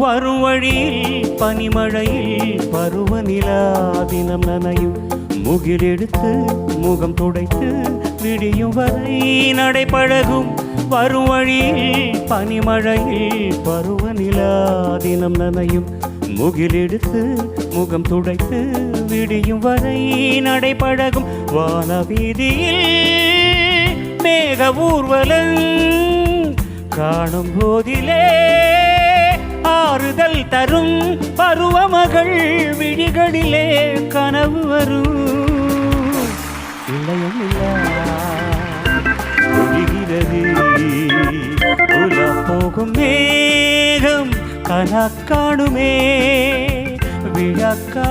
வரும் வழியில் பனிமழையில் பருவநிலா தினம் நனையும் முகிலெடுத்து முகம் துடைத்து விடியும் வரை நடைபழகும். வரும் வழியில் பனிமழையில் பருவநிலா தினம் நனையும் முகிலெடுத்து முகம் துடைத்து விடியும் வரை நடைபழகும். வானவீதியில் மேக ஊர்வலம் காணும் போதிலே ஆறுதல் தரும் பருவமகள் விழிகளிலே கனவு வரும். இளையம் ஒழிகிறது உலா போகும் மேகம் கனக்காணுமே விழாக்கா